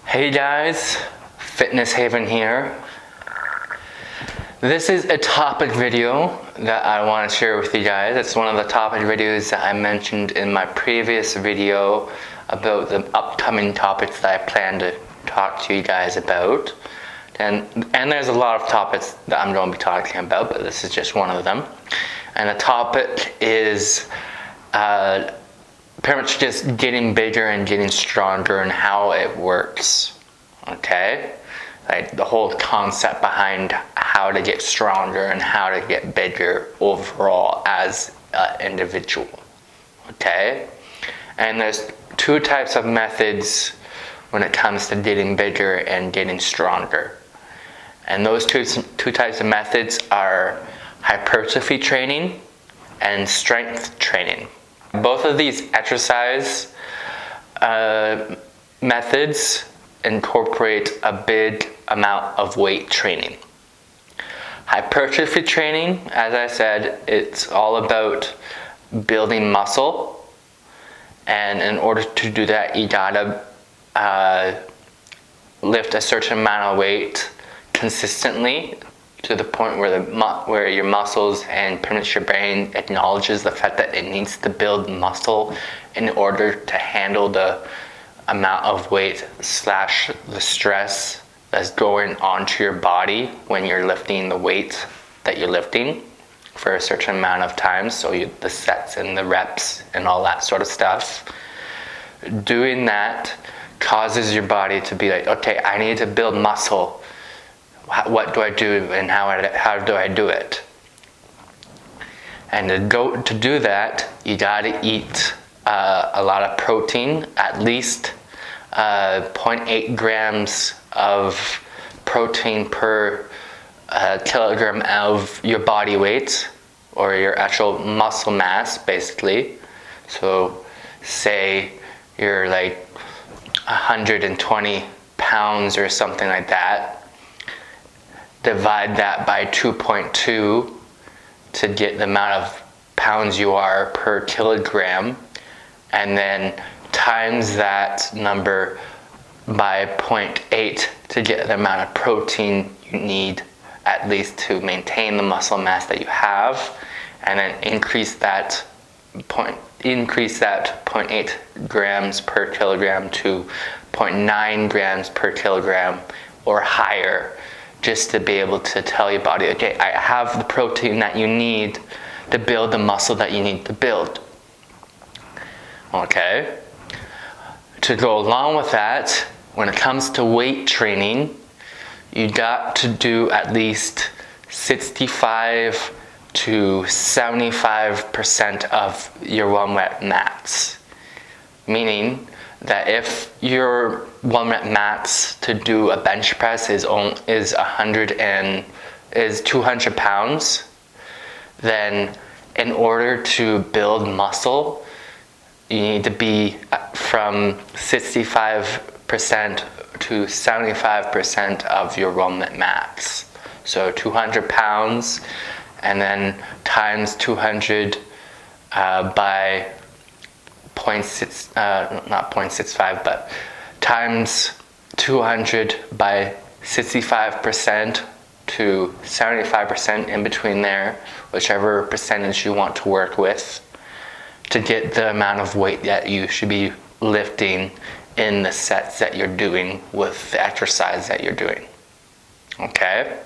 Hey guys, Fitness Haven here. This is a topic video that I want to share with you guys. It's one of the topic videos that I mentioned in my previous video about the upcoming topics that I plan to talk to you guys about. And there's a lot of topics that I'm going to be talking about, but this is just one of them. And the topic is pretty much just getting bigger and getting stronger and how it works. Okay? Like the whole concept behind how to get stronger and how to get bigger overall as an individual. Okay? And there's two types of methods when it comes to getting bigger and getting stronger. And those two types of methods are hypertrophy training and strength training. Both of these exercise methods incorporate a big amount of weight training. Hypertrophy training, as I said, it's all about building muscle, and in order to do that, you gotta lift a certain amount of weight consistently to the point where your muscles and pretty much your brain acknowledges the fact that it needs to build muscle in order to handle the amount of weight / the stress that's going onto your body when you're lifting the weight that you're lifting for a certain amount of time. So the sets and the reps and all that sort of stuff. Doing that causes your body to be like, okay, I need to build muscle. What do I do and how do I do it? And to do that, you gotta eat a lot of protein, at least 0.8 grams of protein per kilogram of your body weight or your actual muscle mass, basically. So say you're like 120 pounds or something like that. Divide that by 2.2 to get the amount of pounds you are per kilogram, and then times that number by 0.8 to get the amount of protein you need at least to maintain the muscle mass that you have, and then increase that 0.8 grams per kilogram to 0.9 grams per kilogram or higher, just to be able to tell your body, okay, I have the protein that you need to build the muscle that you need to build. Okay? To go along with that, when it comes to weight training, you got to do at least 65 to 75% of your 1 rep max. Meaning that if your 1 rep max to do a bench press is 200 pounds, then in order to build muscle, you need to be from 65% to 75% of your 1 rep max. So 200 pounds, and then times 200 by 0.65, but times 200 by 65% to 75% in between there, whichever percentage you want to work with, to get the amount of weight that you should be lifting in the sets that you're doing with the exercise that you're doing. Okay?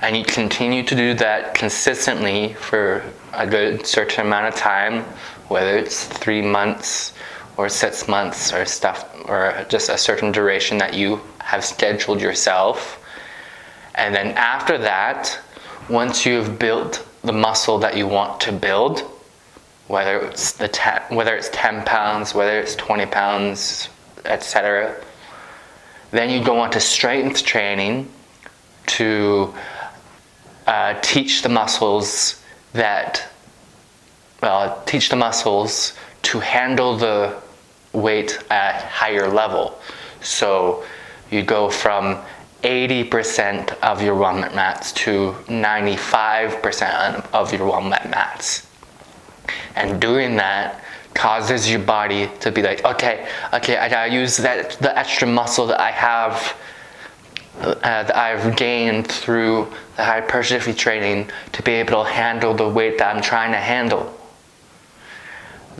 And you continue to do that consistently for a good certain amount of time, whether it's 3 months or 6 months or just a certain duration that you have scheduled yourself. And then after that, once you've built the muscle that you want to build, whether it's 10 pounds, whether it's 20 pounds, etc., then you go on to strength training to teach the muscles to handle the weight at higher level. So you go from 80% of your 1 rep max to 95% of your 1 rep max. And doing that causes your body to be like, okay, I gotta use the extra muscle that I have, that I've gained through the hypertrophy training to be able to handle the weight that I'm trying to handle.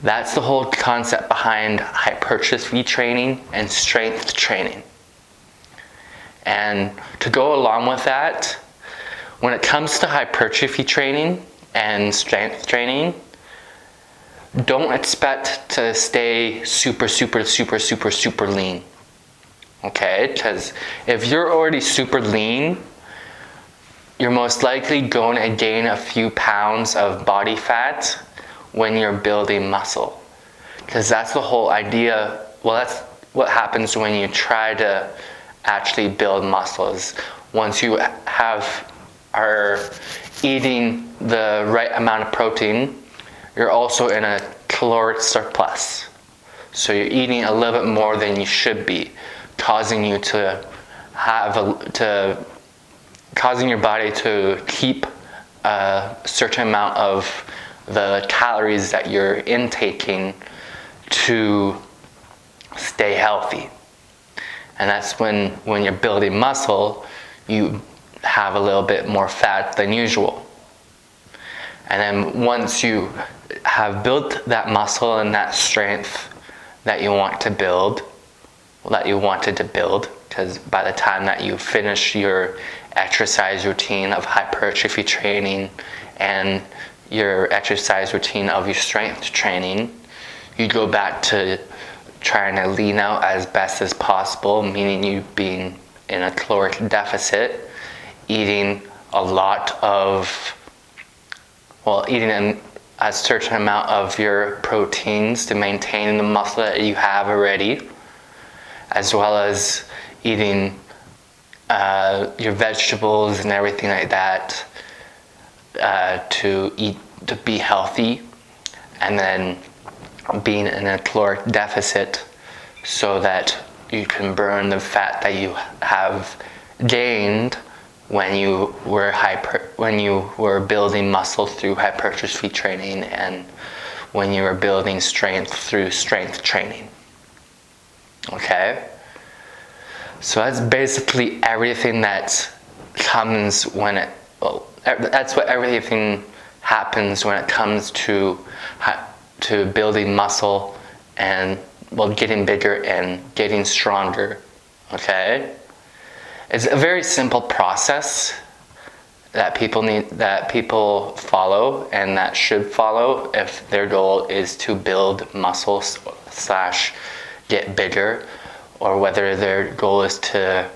That's the whole concept behind hypertrophy training and strength training. And to go along with that, when it comes to hypertrophy training and strength training, don't expect to stay super lean. Okay? Because if you're already super lean, you're most likely going to gain a few pounds of body fat when you're building muscle. Because that's the whole idea. Well, that's what happens when you try to actually build muscles. Once you are eating the right amount of protein, you're also in a caloric surplus. So you're eating a little bit more than you should be, causing you to causing your body to keep a certain amount of the calories that you're intaking to stay healthy. And that's when you're building muscle, you have a little bit more fat than usual. And then once you have built that muscle and that strength that you want to build, that you wanted to build, because by the time that you finish your exercise routine of hypertrophy training and your exercise routine of your strength training, you go back to trying to lean out as best as possible, meaning you being in a caloric deficit, eating a certain amount of your proteins to maintain the muscle that you have already, as well as eating your vegetables and everything like that to be healthy, and then being in a caloric deficit so that you can burn the fat that you have gained when you were building muscle through hypertrophy training and when you were building strength through strength training. Okay? So that's basically everything that comes that's what everything happens when it comes to building muscle and getting bigger and getting stronger. Okay? It's a very simple process that people follow and that should follow if their goal is to build muscle / get bigger, or whether their goal is to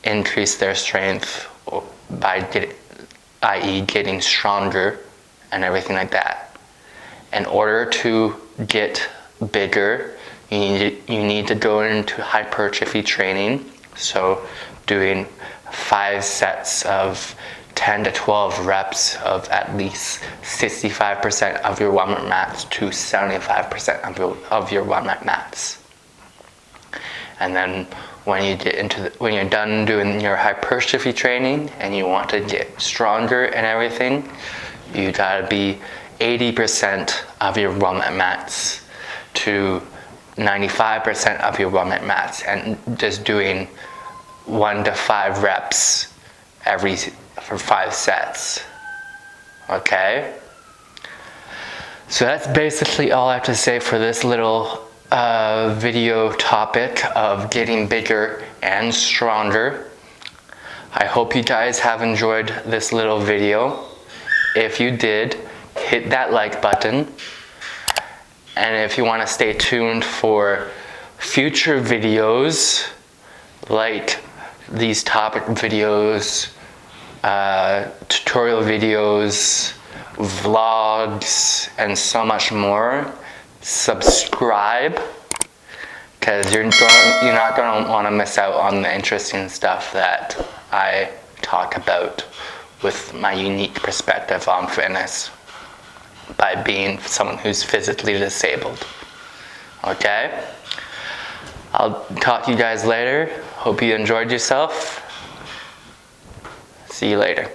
increase their strength i.e. getting stronger and everything like that. In order to get bigger, you need to go into hypertrophy training. So doing 5 sets of 10 to 12 reps of at least 65% of your warm-up mats to 75% of your warm-up mats. And then when you're done doing your hypertrophy training and you want to get stronger and everything, you gotta be 80% of your warm-up mats to 95% of your warm-up mats, and just doing 1 to 5 reps for 5 sets. Okay? So that's basically all I have to say for this little video topic of getting bigger and stronger. I hope you guys have enjoyed this little video. If you did, hit that like button. And if you want to stay tuned for future videos like these topic videos, tutorial videos, vlogs, and so much more, subscribe, because you're not going to want to miss out on the interesting stuff that I talk about with my unique perspective on fitness by being someone who's physically disabled. Okay? I'll talk to you guys later. Hope you enjoyed yourself. See you later.